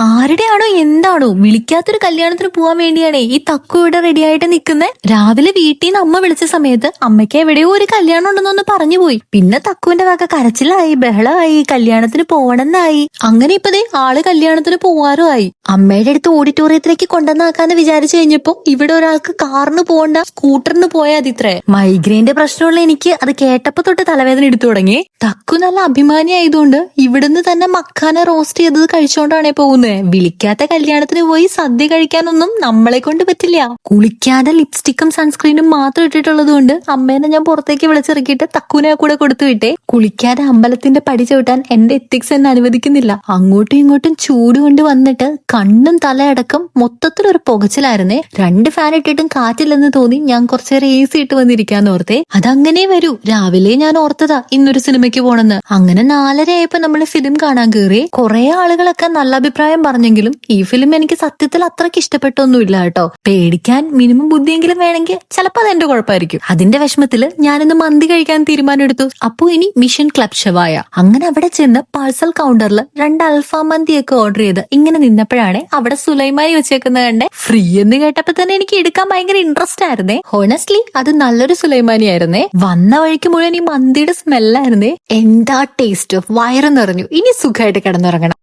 ആരുടെയാണോ എന്താണോ വിളിക്കാത്തൊരു കല്യാണത്തിന് പോവാൻ വേണ്ടിയാണേ ഈ തക്കു ഇവിടെ റെഡി ആയിട്ട് നിൽക്കുന്നത്. രാവിലെ വീട്ടിൽ നിന്ന് അമ്മ വിളിച്ച സമയത്ത് അമ്മയ്ക്ക് എവിടെയോ ഒരു കല്യാണം ഉണ്ടെന്നൊന്ന് പറഞ്ഞു പോയി. പിന്നെ തക്കുവിന്റെ വക കരച്ചിലായി, ബഹളമായി, കല്യാണത്തിന് പോണെന്നായി. അങ്ങനെ ഇപ്പതേ ആള് കല്യാണത്തിന് പോവാറും ആയി. അമ്മയുടെ അടുത്ത് ഓഡിറ്റോറിയത്തിലേക്ക് കൊണ്ടുവന്നാക്കാന്ന് വിചാരിച്ചു കഴിഞ്ഞപ്പോ ഇവിടെ ഒരാൾക്ക് കാറിന് പോകണ്ട, സ്കൂട്ടറിന് പോയാൽ അതിത്രേ. മൈഗ്രെയിന്റെ പ്രശ്നമുള്ള എനിക്ക് അത് കേട്ടപ്പോ തൊട്ട് തലവേദന എടുത്തു തുടങ്ങി. തക്കു നല്ല അഭിമാനി ആയതുകൊണ്ട് ഇവിടുന്ന് തന്നെ മക്കാന റോസ്റ്റ് ചെയ്തത് കഴിച്ചോണ്ടാണേ പോകുന്നത്. വിളിക്കാത്ത കല്യാണത്തിന് പോയി സദ്യ കഴിക്കാനൊന്നും നമ്മളെ കൊണ്ട് പറ്റില്ല. കുളിക്കാതെ ലിപ്സ്റ്റിക്കും സൺസ്ക്രീനും മാത്രം ഇട്ടിട്ടുള്ളത് കൊണ്ട് അമ്മേനെ ഞാൻ പുറത്തേക്ക് വിളിച്ചിറക്കിയിട്ട് തക്കുനെ കൂടെ കൊടുത്തു വിട്ടേ. കുളിക്കാതെ അമ്പലത്തിന്റെ പടി ചവിട്ടാൻ എന്റെ എത്തിക്സ് എന്നെ അനുവദിക്കുന്നില്ല. അങ്ങോട്ടും ഇങ്ങോട്ടും ചൂട് കൊണ്ട് വന്നിട്ട് കണ്ണും തലയടക്കം മൊത്തത്തിലൊരു പുകച്ചിലായിരുന്നേ. 2 ഫാൻ ഇട്ടിട്ടും കാറ്റില്ലെന്ന് തോന്നി ഞാൻ കുറച്ചേരം AC ഇട്ട് വന്നിരിക്കാന്ന് ഓർത്തേ. അതങ്ങനെ വരൂ. രാവിലെ ഞാൻ ഓർത്തതാ ഇന്നൊരു സിനിമയ്ക്ക് പോണെന്ന്. അങ്ങനെ 4:30 ആയപ്പോ നമ്മള് ഫിലിം കാണാൻ കയറി. കുറെ ആളുകളൊക്കെ നല്ല അഭിപ്രായം പറഞ്ഞെങ്കിലും ഈ ഫിലിം എനിക്ക് സത്യത്തിൽ അത്രയ്ക്ക് ഇഷ്ടപ്പെട്ടൊന്നുമില്ല കേട്ടോ. പേടിക്കാൻ മിനിമം ബുദ്ധിയെങ്കിലും വേണമെങ്കിൽ ചിലപ്പോൾ അതെന്റെ കുഴപ്പമായിരിക്കും. അതിന്റെ വിഷമത്തില് ഞാനിന്ന് മന്തി കഴിക്കാൻ തീരുമാനം എടുത്തു. അപ്പോ ഇനി മിഷൻ ക്ലബ് ഷവായ. അങ്ങനെ അവിടെ ചെന്ന് പാഴ്സൽ കൗണ്ടറിൽ 2 അൽഫാം മന്തിയൊക്കെ ഓർഡർ ചെയ്ത് ഇങ്ങനെ നിന്നപ്പോഴാണ് അവിടെ സുലൈമാനി വെച്ചേക്കുന്നത് കണ്ടേ. ഫ്രീ എന്ന് കേട്ടപ്പോ തന്നെ എനിക്ക് എടുക്കാൻ ഭയങ്കര ഇൻട്രസ്റ്റ് ആയിരുന്നേ. ഹോണസ്റ്റ്ലി അത് നല്ലൊരു സുലൈമാനി ആയിരുന്നേ. വന്ന വഴിക്ക് മുഴുവൻ ഈ മന്തിയുടെ സ്മെല്ലായിരുന്നേ. എന്താ ടേസ്റ്റ്, വയറ് നിറഞ്ഞു. ഇനി സുഖമായിട്ട് കിടന്നുറങ്ങണം.